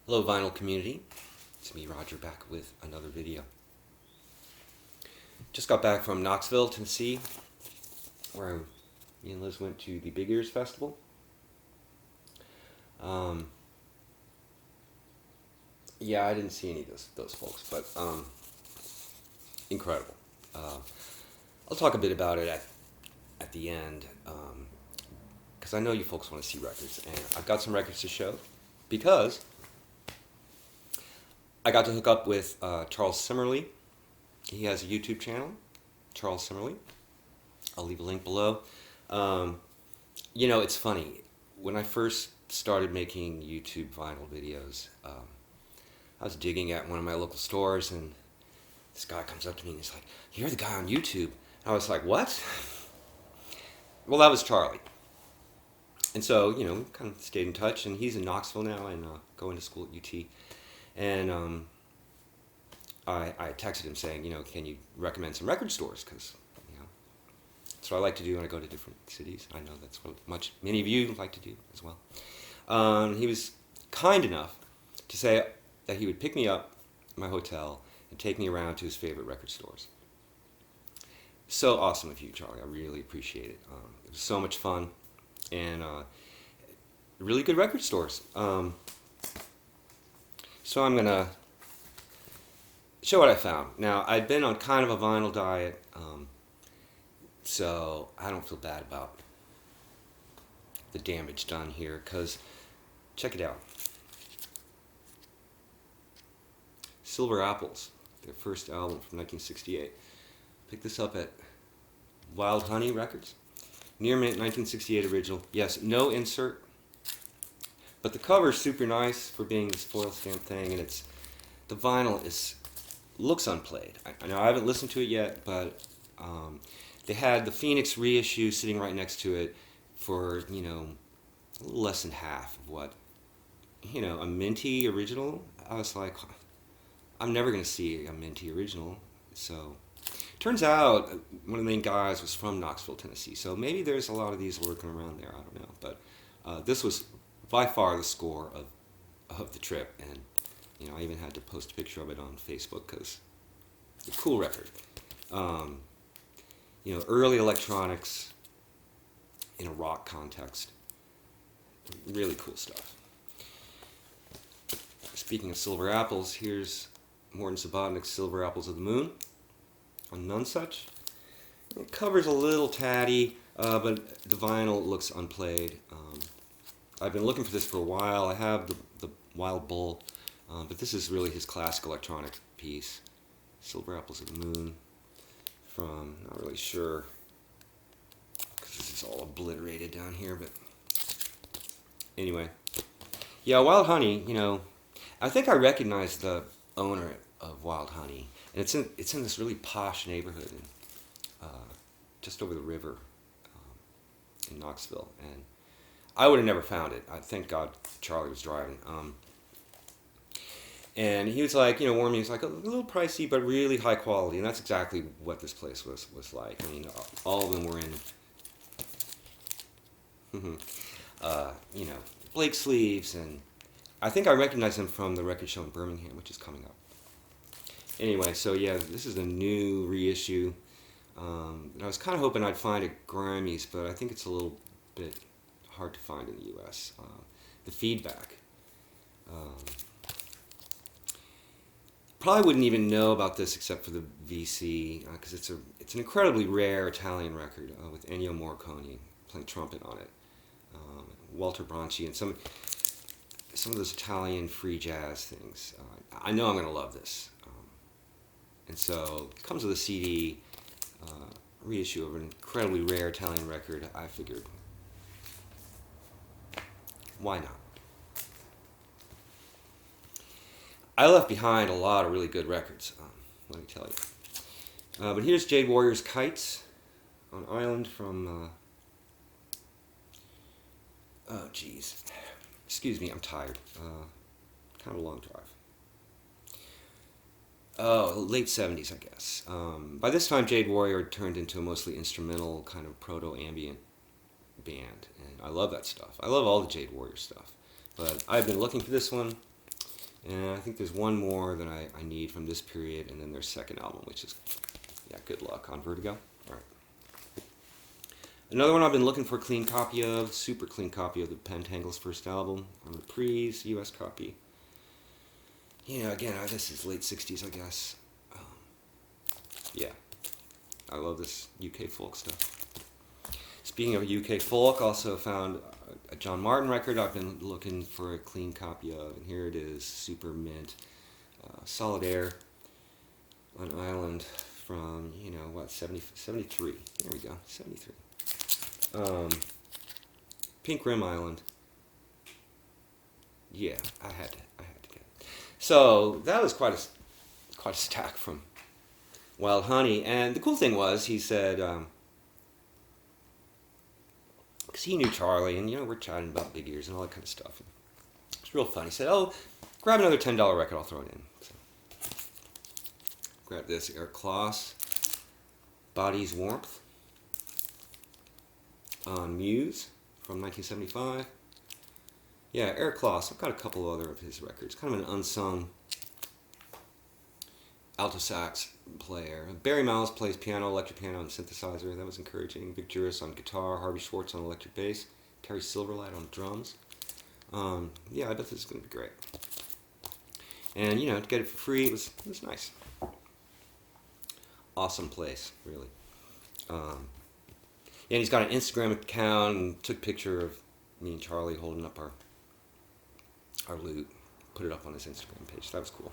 Hello vinyl community, it's me Roger back with another video. Just got back from Knoxville, Tennessee, where me and Liz went to the Big Ears Festival. Yeah, I didn't see any of those folks, but incredible. I'll talk a bit about it at the end, because I know you folks want to see records, and I've got some records to show, because I got to hook up with Charles Simerly. He has a YouTube channel, Charles Simerly. I'll leave a link below. You know, it's funny. When I first started making YouTube vinyl videos, I was digging at one of my local stores, and this guy comes up to me and he's like, "You're the guy on YouTube." And I was like, "What?" Well, that was Charlie. And so, you know, we kind of stayed in touch, and he's in Knoxville now and going to school at UT. And I texted him saying, you know, can you recommend some record stores? Because, you know, that's what I like to do when I go to different cities. I know that's what many of you like to do as well. He was kind enough to say that he would pick me up at my hotel and take me around to his favorite record stores. So awesome of you, Charlie. I really appreciate it. It was so much fun, and really good record stores. So I'm going to show what I found. Now, I've been on kind of a vinyl diet, so I don't feel bad about the damage done here, because check it out. Silver Apples, their first album from 1968. Picked this up at Wild Honey Records. Near mint 1968 original. Yes, no insert. But the cover is super nice for being this foil stamp thing, and the vinyl looks unplayed. I know I haven't listened to it yet, but they had the Phoenix reissue sitting right next to it for, you know, a little less than half of what, you know, a minty original. I was like, I'm never going to see a minty original. So turns out one of the main guys was from Knoxville, Tennessee. So maybe there's a lot of these lurking around there. I don't know. But this was by far the score of the trip. And, you know, I even had to post a picture of it on Facebook because it's a cool record. You know, early electronics in a rock context. Really cool stuff. Speaking of Silver Apples, here's Morton Subotnick's Silver Apples of the Moon on Nonesuch. It cover's a little tatty, but the vinyl looks unplayed. I've been looking for this for a while. I have the Wild Bull, but this is really his classic electronic piece. Silver Apples of the Moon from, not really sure, because this is all obliterated down here, but anyway. Yeah, Wild Honey, you know, I think I recognize the owner of Wild Honey, and it's in this really posh neighborhood just over the river in Knoxville, and I would have never found it. I thank God Charlie was driving. And he was like, you know, warned me, he was like, a little pricey, but really high quality, and that's exactly what this place was like. I mean, all of them were in, you know, Blake sleeves, and I think I recognize him from the record show in Birmingham, which is coming up. Anyway, so yeah, this is a new reissue. And I was kind of hoping I'd find it Grammys, but I think it's a little bit hard to find in the U.S. The feedback. Probably wouldn't even know about this except for the VC, because it's an incredibly rare Italian record with Ennio Morricone playing trumpet on it, Walter Branchi, and some of those Italian free jazz things. I know I'm going to love this. And so it comes with a CD reissue of an incredibly rare Italian record. I figured, why not? I left behind a lot of really good records, let me tell you. But here's Jade Warrior's Kites on Island from, oh geez, excuse me, I'm tired. Kind of a long drive. Oh, late 70s, I guess. By this time, Jade Warrior turned into a mostly instrumental kind of proto-ambient band, and I love that stuff. I love all the Jade Warrior stuff, but I've been looking for this one, And I think there's one more that I need from this period, and then their second album, which is, yeah, Good Luck on Vertigo. All right. Another one I've been looking for a clean copy of, super clean copy of the Pentangle's first album on Reprise, US copy. Yeah, again, this is late 60s, I guess. Yeah, I love this UK folk stuff. Speaking of UK folk, also found a John Martin record I've been looking for a clean copy of, and here it is, super mint. Solid Air on Island from, 73. There we go, 73. Pink Rim Island. Yeah, I had to get it. So that was quite a stack from Wild Honey, and the cool thing was, he said, because he knew Charlie, and we're chatting about big ears and all that kind of stuff. It's real fun. He said, "Oh, grab another $10 record, I'll throw it in." So, grab this, Eric Kloss, Body's Warmth on Muse from 1975. Yeah, Eric Kloss. I've got a couple other of his records. Kind of an unsung alto sax player. Barry Miles plays piano, electric piano, and synthesizer. That was encouraging. Vic Juris on guitar, Harvey Schwartz on electric bass, Terry Silverlight on drums. Yeah, I bet this is going to be great. And to get it for free, it was nice. Awesome place, really. And he's got an Instagram account and took a picture of me and Charlie holding up our loot, put it up on his Instagram page. That was cool.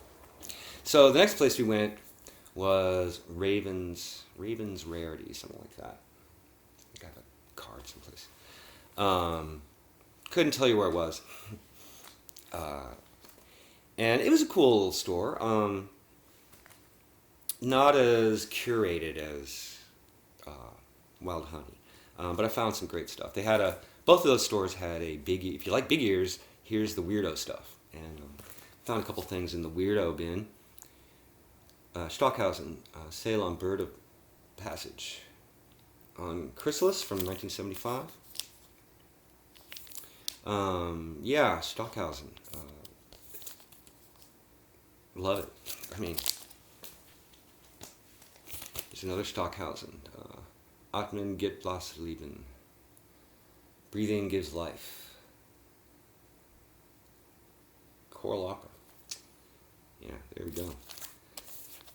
So the next place we went was Raven's Rarity, something like that. I think I have a card someplace. Couldn't tell you where it was. And it was a cool little store. Not as curated as Wild Honey, but I found some great stuff. They had both of those stores had a big. If you like big ears, here's the weirdo stuff. And found a couple things in the weirdo bin. Stockhausen, Ceylon Bird of Passage on Chrysalis from 1975. Yeah, Stockhausen. Love it. I mean, there's another Stockhausen. Atmen gibt das Leben. Breathing gives life. Choral opera. Yeah, there we go.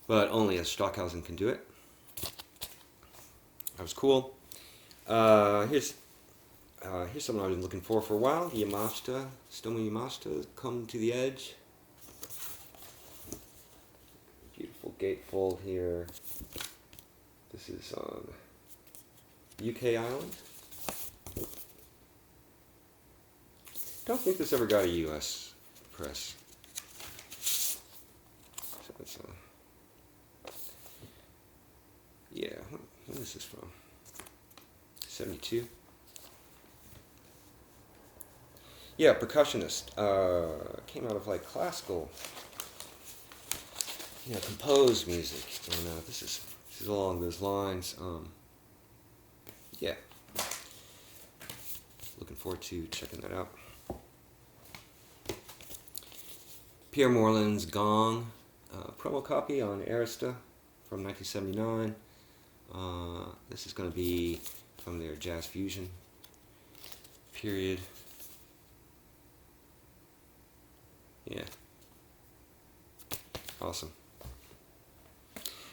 But only as Stockhausen can do it. That was cool. Here's something I've been looking for a while. Yamashita, Stomu Yamashita, Come to the Edge. Beautiful gatefold here. This is on UK Island. Don't think this ever got a US press. So it's yeah, when is this from? 72. Yeah, percussionist. Came out of like classical, composed music. And this is along those lines. Yeah. Looking forward to checking that out. Pierre Moreland's Gong, promo copy on Arista from 1979. This is going to be from their jazz fusion period. Yeah. Awesome.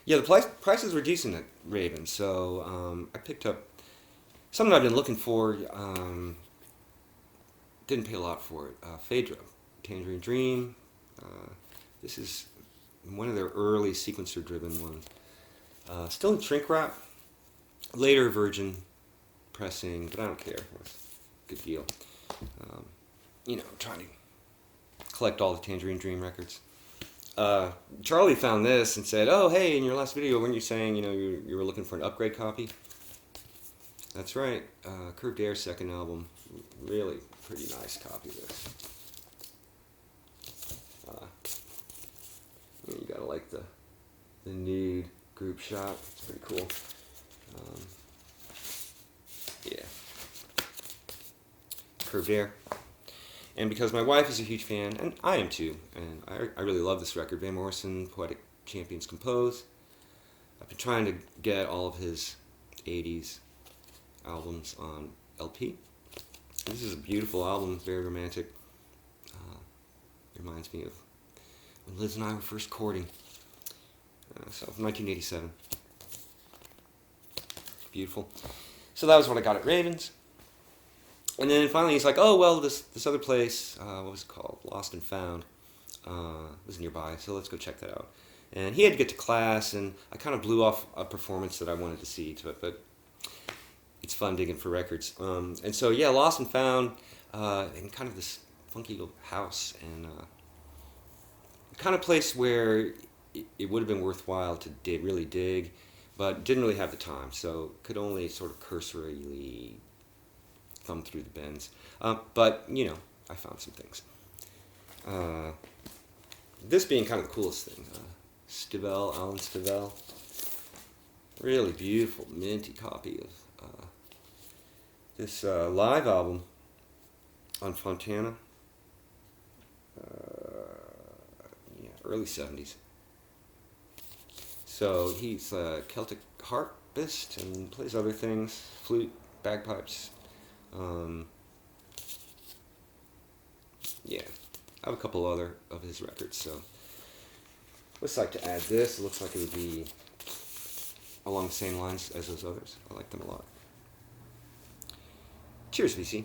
Yeah, the prices were decent at Raven, so I picked up something I've been looking for. Didn't pay a lot for it. Phaedra, Tangerine Dream. This is one of their early sequencer-driven ones. Still in shrink wrap. Later Virgin pressing, but I don't care. It's a good deal. I'm trying to collect all the Tangerine Dream records. Charlie found this and said, "Oh, hey, in your last video, weren't you saying, you were looking for an upgrade copy?" That's right. Curved Air second album. Really pretty nice copy of this. You gotta like the nude group shot. It's pretty cool. Yeah. Curved Air. And because my wife is a huge fan, and I am too, and I really love this record, Van Morrison, Poetic Champions Compose. I've been trying to get all of his 80s albums on LP. This is a beautiful album, very romantic. Reminds me of when Liz and I were first courting. So, 1987. Beautiful. So that was what I got at Ravens. And then finally he's like, oh, well, this other place, what was it called? Lost and Found. Was nearby, so let's go check that out. And he had to get to class, and I kind of blew off a performance that I wanted to see to it, but it's fun digging for records. And so, yeah, Lost and Found, in kind of this funky little house, and kind of place where it would have been worthwhile to really dig, but didn't really have the time, so could only sort of cursorily thumb through the bins. But, you know, I found some things. This being kind of the coolest thing. Stivell, Alan Stivell. Really beautiful, minty copy of this live album on Fontana. Early 70s. So he's a Celtic harpist and plays other things, flute, bagpipes. Yeah, I have a couple other of his records, so let's like to add this. It looks like it would be along the same lines as those others. I like them a lot. Cheers, VC.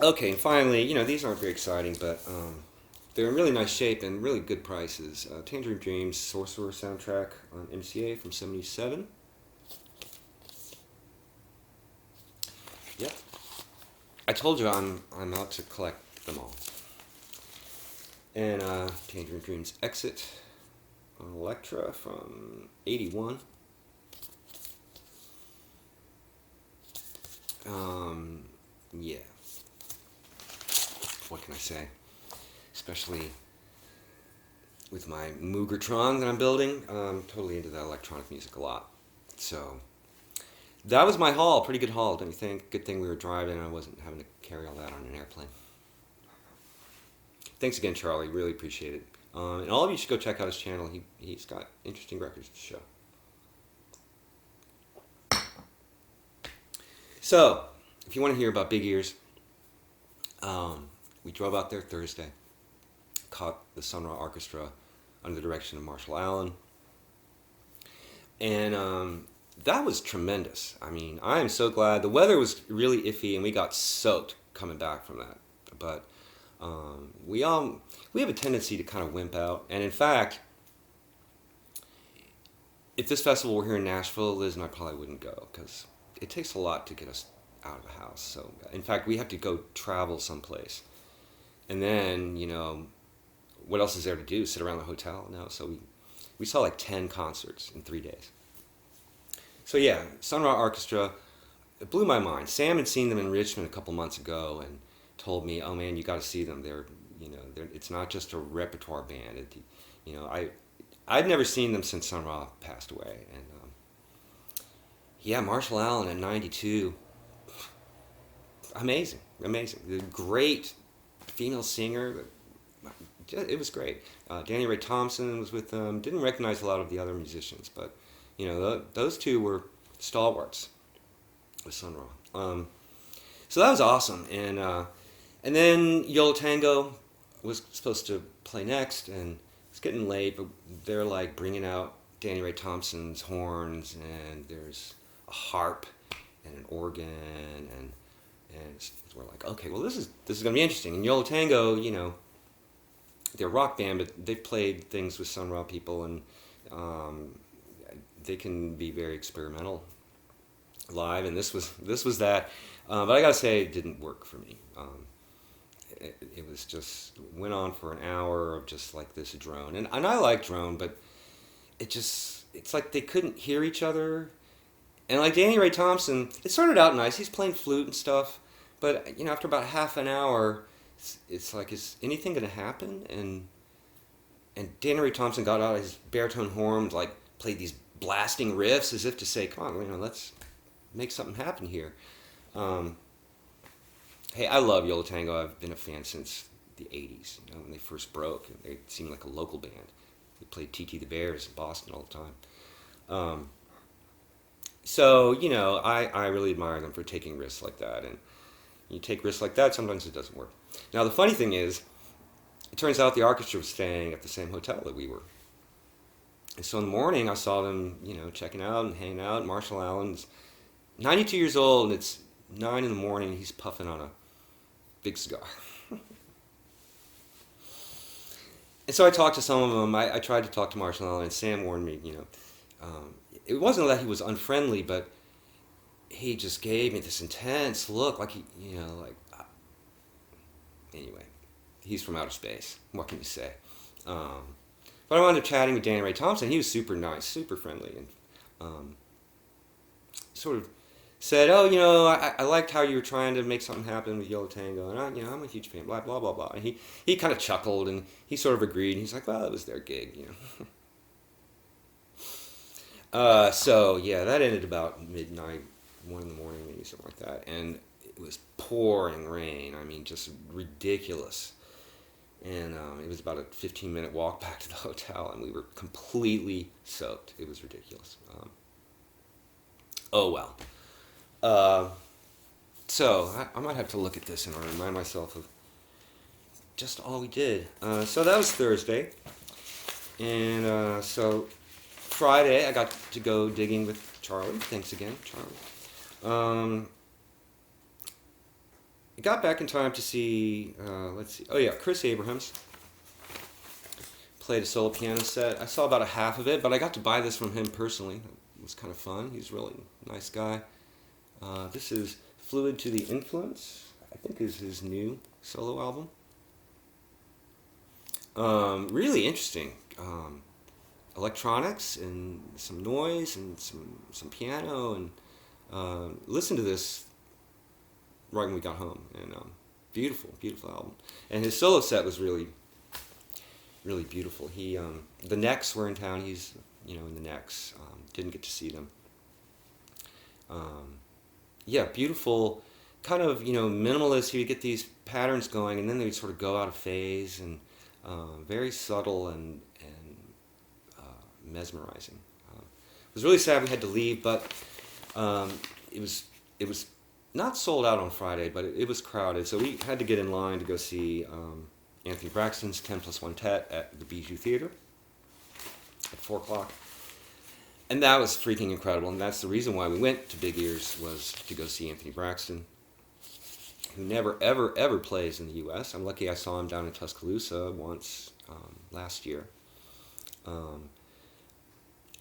Okay, and finally, you know, these aren't very exciting, but they're in really nice shape and really good prices. Tangerine Dream's Sorcerer soundtrack on MCA from '77. Yep. I told you I'm out to collect them all. And Tangerine Dream's Exit on Elektra from '81. Yeah. What can I say? Especially with my Moogertron that I'm building, I'm totally into that electronic music a lot. So that was my haul. Pretty good haul, don't you think? Good thing we were driving and I wasn't having to carry all that on an airplane. Thanks again, Charlie. Really appreciate it. And all of you should go check out his channel. He's got interesting records to show. So, if you want to hear about Big Ears, we drove out there Thursday, caught the Sun Ra Orchestra under the direction of Marshall Allen, and that was tremendous. I mean, I am so glad. The weather was really iffy, and we got soaked coming back from that. But we have a tendency to kind of wimp out, and in fact, if this festival were here in Nashville, Liz and I probably wouldn't go because it takes a lot to get us out of the house. So, in fact, we have to go travel someplace. And then, you know, what else is there to do? Sit around the hotel? No. So we saw like 10 concerts in 3 days. So yeah, Sun Ra Orchestra, it blew my mind. Sam had seen them in Richmond a couple months ago and told me, "Oh man, you got to see them. It's not just a repertoire band. I'd never seen them since Sun Ra passed away." And yeah, Marshall Allen at 92, amazing. The great female singer. It was great. Danny Ray Thompson was with them. Didn't recognize a lot of the other musicians, but you know, those two were stalwarts with Sun Ra. So that was awesome. And then Yo La Tengo was supposed to play next, and it's getting late, but they're like bringing out Danny Ray Thompson's horns, and there's a harp and an organ, and we're like, okay, well this is gonna be interesting. And Yo La Tengo, you know, they're a rock band, but they've played things with Sun Ra people, and they can be very experimental live, and this was that. But I gotta say, it didn't work for me. It was just went on for an hour of just like this drone, and I like drone, but it's like they couldn't hear each other. And like Danny Ray Thompson, it started out nice. He's playing flute and stuff, but you know, after about half an hour, it's like, is anything gonna happen? And Danny Ray Thompson got out his baritone horn, like played these blasting riffs as if to say, "Come on, you know, let's make something happen here. Hey, I love Yo La Tengo. I've been a fan since the 80s, when they first broke. They seemed like a local band. They played T.T. the Bears in Boston all the time. So, I really admire them for taking risks like that. And you take risks like that, sometimes it doesn't work. Now, the funny thing is, it turns out the orchestra was staying at the same hotel that we were. And so in the morning, I saw them, checking out and hanging out. Marshall Allen's 92 years old, and it's 9 in the morning. He's puffing on a big cigar. And so I talked to some of them. I tried to talk to Marshall Allen, and Sam warned me, it wasn't that he was unfriendly, but he just gave me this intense look, like anyway, he's from outer space. What can you say? But I wound up chatting with Danny Ray Thompson. He was super nice, super friendly, and sort of said, "Oh, I liked how you were trying to make something happen with Yo La Tengo, and I'm a huge fan." Blah blah blah blah. And he kind of chuckled, and he sort of agreed. And he's like, "Well, it was their gig, So yeah, that ended about midnight, 1 in the morning, maybe something like that, and it was pouring rain. I mean, just ridiculous. And it was about a 15-minute walk back to the hotel, and we were completely soaked. It was ridiculous. Oh well. So I might have to look at this and remind myself of just all we did. So that was Thursday, and so Friday I got to go digging with Charlie. Thanks again, Charlie. I got back in time to see, Chris Abrahams played a solo piano set. I saw about a half of it, but I got to buy this from him personally. It was kind of fun. He's a really nice guy. This is Fluid to the Influence, I think is his new solo album. Really interesting. Electronics and some noise and some piano, and listen to this right when we got home, and beautiful album. And his solo set was really, really beautiful. He the Necks were in town. He's in the Necks. Didn't get to see them. Beautiful, kind of minimalist. He would get these patterns going, and then they would sort of go out of phase, and very subtle and mesmerizing. It was really sad we had to leave, but it was not sold out on Friday, but it was crowded, so we had to get in line to go see Anthony Braxton's 10+1 Tet at the Bijou Theater at 4 o'clock. And that was freaking incredible, and that's the reason why we went to Big Ears, was to go see Anthony Braxton, who never, ever, ever plays in the U.S. I'm lucky I saw him down in Tuscaloosa once last year.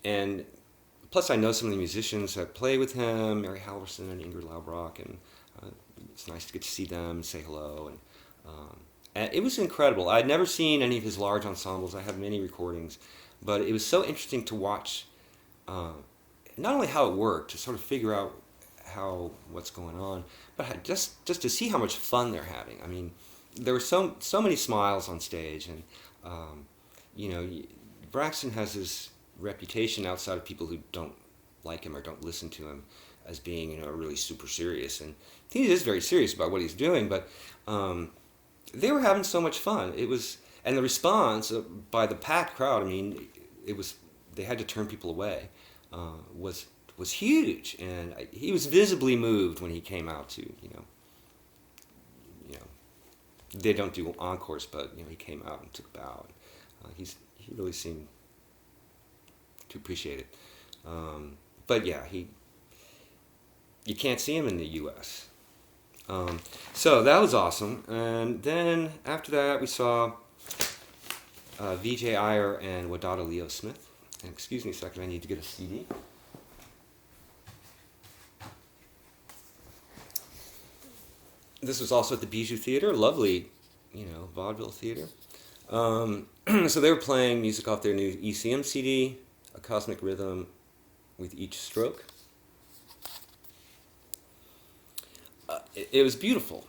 And plus, I know some of the musicians that play with him, Mary Halverson and Ingrid Laubrock, and it's nice to get to see them and say hello. And it was incredible. I'd never seen any of his large ensembles. I have many recordings, but it was so interesting to watch not only how it worked, to sort of figure out what's going on, but just to see how much fun they're having. I mean, there were so many smiles on stage, and Braxton has this reputation outside of people who don't like him or don't listen to him as being really super serious, and he is very serious about what he's doing, but they were having so much fun. And the response by the packed crowd, I mean, they had to turn people away, was huge, and he was visibly moved when he came out to they don't do encores, but he came out and took a bow. He really seemed to appreciate it. But yeah, you can't see him in the U.S. So that was awesome. And then after that, we saw Vijay Iyer and Wadada Leo Smith. And excuse me a second, I need to get a CD. This was also at the Bijou Theater, lovely, vaudeville theater. So they were playing music off their new ECM CD, A Cosmic Rhythm with Each Stroke. It was beautiful,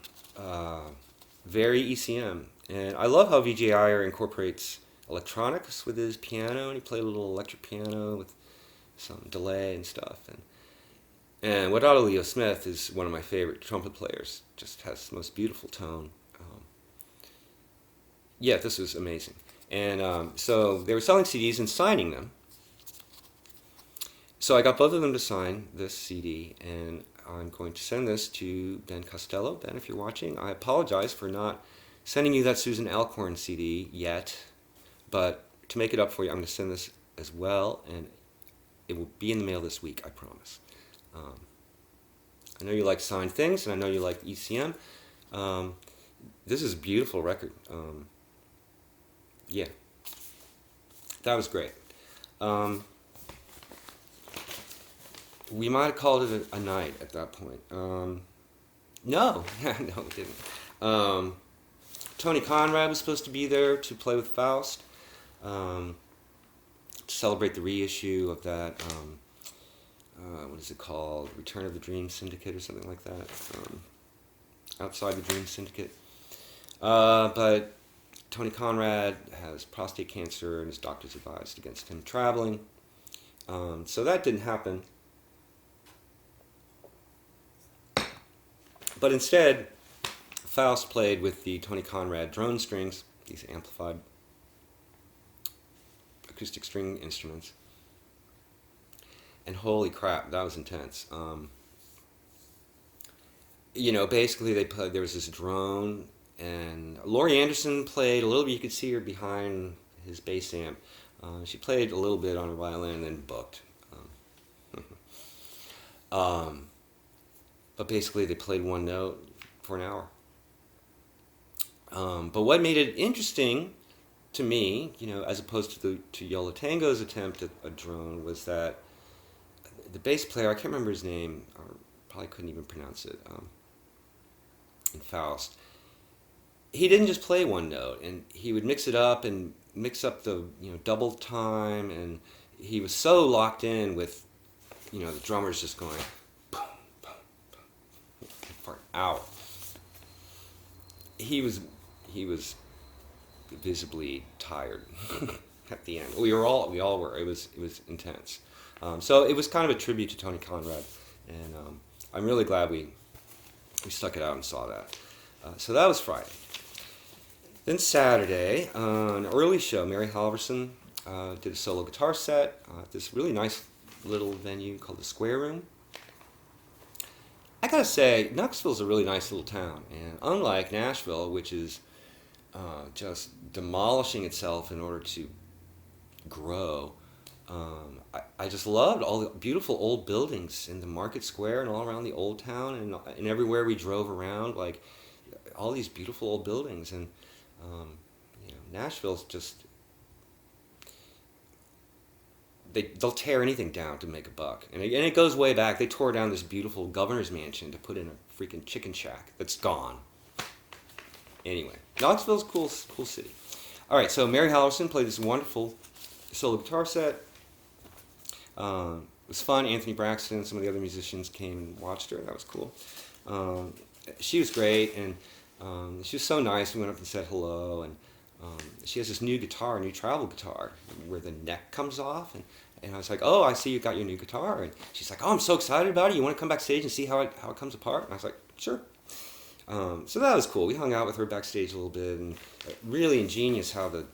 very ECM. And I love how Vijay Iyer incorporates electronics with his piano, and he played a little electric piano with some delay and stuff. And And Wadada Leo Smith is one of my favorite trumpet players. Just has the most beautiful tone. Yeah, this was amazing. And so they were selling CDs and signing them. So I got both of them to sign this CD, and I'm going to send this to Ben Costello. Ben, if you're watching, I apologize for not sending you that Susan Alcorn CD yet, but to make it up for you, I'm going to send this as well, and it will be in the mail this week, I promise. I know you like signed things, and I know you like ECM. This is a beautiful record. Yeah, that was great. We might have called it a night at that point. No, no, we didn't. Tony Conrad was supposed to be there to play with Faust, to celebrate the reissue of that, what is it called? Return of the Dream Syndicate or something like that. Outside the Dream Syndicate. But Tony Conrad has prostate cancer and his doctors advised against him traveling. So that didn't happen. But instead, Faust played with the Tony Conrad drone strings, these amplified acoustic string instruments. And holy crap, that was intense. Basically there was this drone, and Laurie Anderson played a little bit. You could see her behind his bass amp. She played a little bit on her violin and then booked. But basically they played one note for an hour. But what made it interesting to me, as opposed to Yola Tango's attempt at a drone, was that the bass player, I can't remember his name, or probably couldn't even pronounce it, in Faust, he didn't just play one note, and he would mix it up and mix up the double time, and he was so locked in with the drummers just going boom, boom, boom, for out. He was visibly tired at the end. We all were. It was intense. So it was kind of a tribute to Tony Conrad, and I'm really glad we stuck it out and saw that. So that was Friday. Then Saturday, an early show, Mary Halverson did a solo guitar set at this really nice little venue called the Square Room. I gotta say, Knoxville's a really nice little town, and unlike Nashville, which is just demolishing itself in order to grow, I just loved all the beautiful old buildings in the market square and all around the old town, and everywhere we drove around, like all these beautiful old buildings. And Nashville's just, they'll tear anything down to make a buck, and it goes way back. They tore down this beautiful governor's mansion to put in a freaking chicken shack that's gone. Anyway, Knoxville's a cool city. All right, so Mary Halverson played this wonderful solo guitar set. It was fun. Anthony Braxton, some of the other musicians came and watched her. That was cool. She was great, and she was so nice. We went up and said hello, and she has this new travel guitar, where the neck comes off, and I was like, oh, I see you got your new guitar, and she's like, oh, I'm so excited about it. You want to come backstage and see how it comes apart? And I was like, sure. So that was cool. We hung out with her backstage a little bit, and really ingenious how the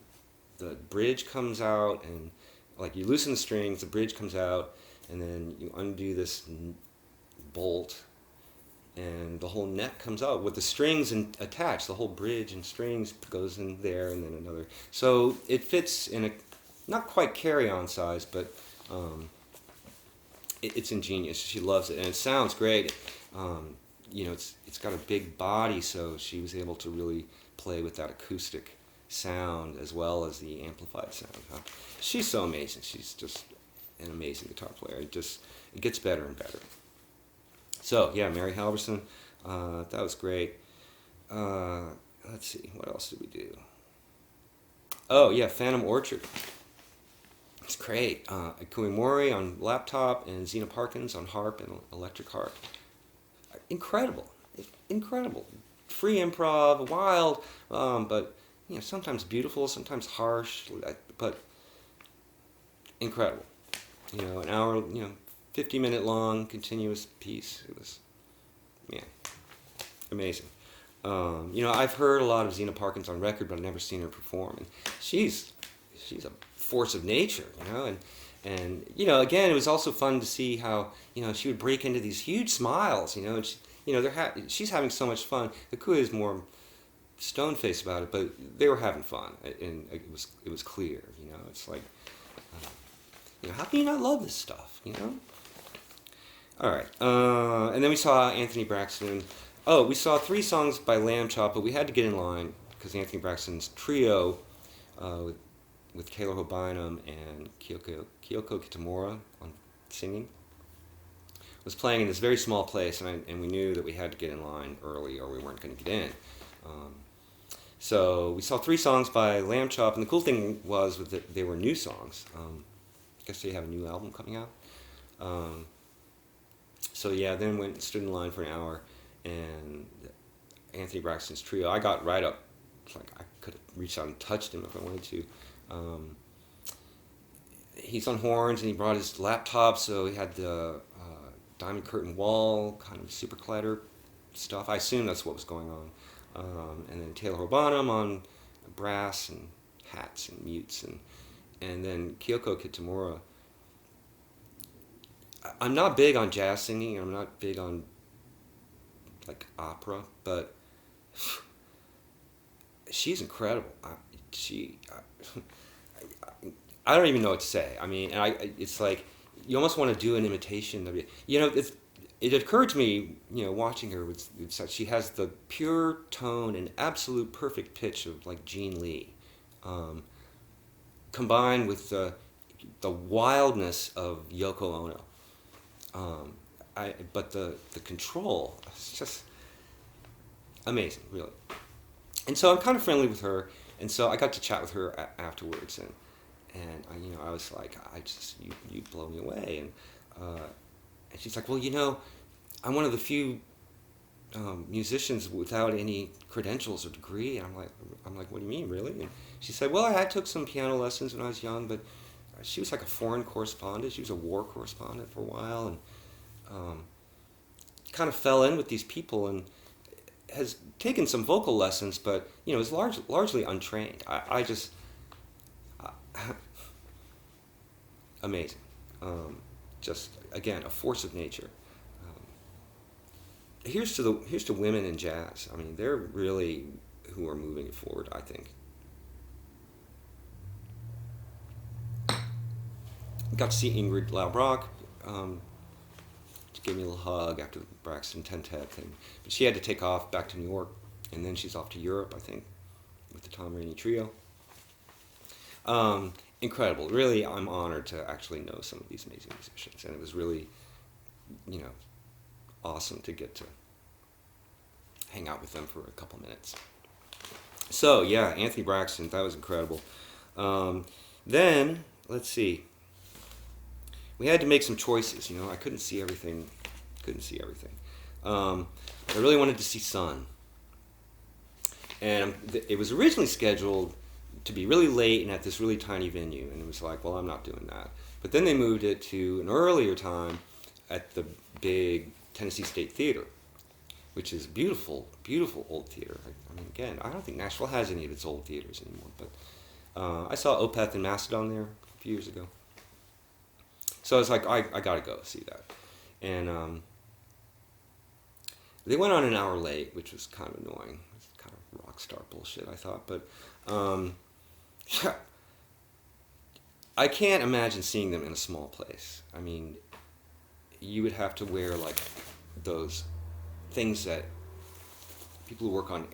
bridge comes out, and like you loosen the strings, the bridge comes out, and then you undo this bolt, and the whole neck comes out with the strings attached. The whole bridge and strings goes in there, and then another. So it fits in a not quite carry-on size, but it's ingenious. She loves it, and it sounds great. It's got a big body, so she was able to really play with that acoustic sound as well as the amplified sound. She's so amazing. She's just an amazing guitar player. It gets better and better. So yeah, Mary Halverson, that was great. Let's see, what else did we do? Oh yeah, Phantom Orchard. It's great. Akui Mori on laptop and Zena Parkins on harp and electric harp. Incredible. Free improv, wild, but sometimes beautiful, sometimes harsh, but incredible. An hour, 50-minute long continuous piece. It was, man, amazing. I've heard a lot of Zena Parkins on record, but I've never seen her perform. And she's a force of nature, and again, it was also fun to see how she would break into these huge smiles, and she's having so much fun. The crew is more stone-faced about it, but they were having fun, and it was clear. It's like, how can you not love this stuff? All right, and then we saw Anthony Braxton. Oh, we saw 3 songs by Lamb Chop, but we had to get in line because Anthony Braxton's trio with Taylor Hobynum and Kyoko Kitamura on singing was playing in this very small place, and we knew that we had to get in line early or we weren't going to get in. So we saw 3 songs by Lamb Chop, and the cool thing was that they were new songs. I guess they have a new album coming out. So yeah, then went and stood in line for an hour, and Anthony Braxton's trio, I got right up. It's like I could have reached out and touched him if I wanted to. He's on horns, and he brought his laptop, so he had the diamond curtain wall, kind of super clatter stuff. I assume that's what was going on. And then Taylor Hobynum on brass and hats and mutes, and then Kyoko Kitamura. I'm not big on jazz singing, I'm not big on like opera, but she's incredible. I don't even know what to say. I mean, it's like you almost want to do an imitation of it. It occurred to me, watching her, she has the pure tone and absolute perfect pitch of like Jean Lee, combined with the wildness of Yoko Ono. But the control, it's just amazing, really. And so I'm kind of friendly with her, and so I got to chat with her afterwards, and I was like, you blow me away, and she's like, well, I'm one of the few musicians without any credentials or degree, and I'm like, what do you mean, really? And she said, well, I took some piano lessons when I was young, but she was like a foreign correspondent. She was a war correspondent for a while, and kind of fell in with these people, and has taken some vocal lessons, but is largely untrained. I just amazing. Just again, a force of nature. Here's to women in jazz. I mean, they're really who are moving it forward, I think. Got to see Ingrid Laubrock. She gave me a little hug after the Braxton Tentet thing. But she had to take off back to New York, and then she's off to Europe, I think, with the Tom Rainey Trio. Incredible. Really, I'm honored to actually know some of these amazing musicians, and it was really, awesome to get to hang out with them for a couple minutes. So, yeah, Anthony Braxton, that was incredible. Then, let's see. We had to make some choices, I couldn't see everything. I really wanted to see Sun. And it was originally scheduled to be really late and at this really tiny venue, and it was like, well, I'm not doing that. But then they moved it to an earlier time at the big Tennessee State Theater, which is beautiful, beautiful old theater. I mean, again, I don't think Nashville has any of its old theaters anymore, but I saw Opeth and Mastodon there a few years ago. So I was like, I gotta go see that. And they went on an hour late, which was kind of annoying. It's kind of rock star bullshit, I thought. But yeah, I can't imagine seeing them in a small place. I mean, you would have to wear like those things that people who work on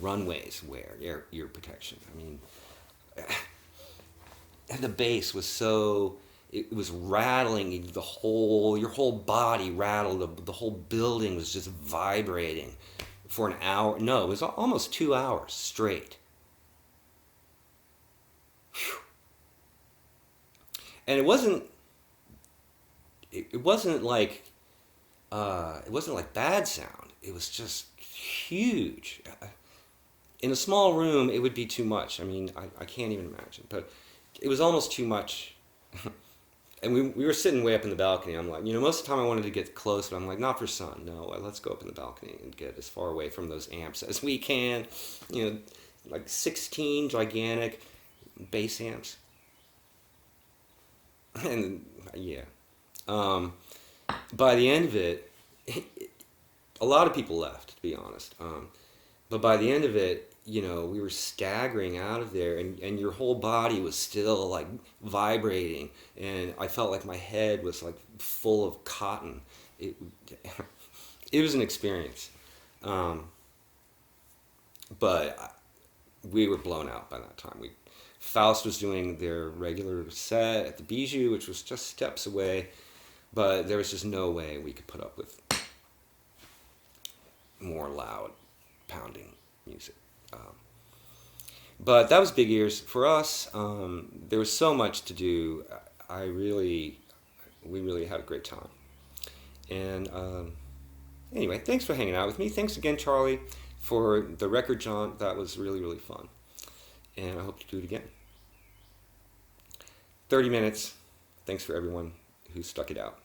runways wear, ear protection. I mean, and the bass was so. It was rattling your whole body rattled. The whole building was just vibrating for an hour. No, it was almost 2 hours straight. Whew. And it wasn't like bad sound. It was just huge. In a small room, it would be too much. I mean, I can't even imagine. But it was almost too much. and we were sitting way up in the balcony. I'm like, most of the time I wanted to get close, but I'm like, not for Son. No, let's go up in the balcony and get as far away from those amps as we can. Like 16 gigantic bass amps. And yeah. By the end of it, a lot of people left, to be honest. But by the end of it, we were staggering out of there, and your whole body was still like vibrating, and I felt like my head was like full of cotton. It, it was an experience, but we were blown out by that time. Faust was doing their regular set at the Bijou, which was just steps away, but there was just no way we could put up with more loud, pounding music. But that was big ears for us. There was so much to do. We really had a great time. And anyway, thanks for hanging out with me. Thanks again, Charlie, for the record jaunt. That was really, really fun. And I hope to do it again. 30 minutes. Thanks for everyone who stuck it out.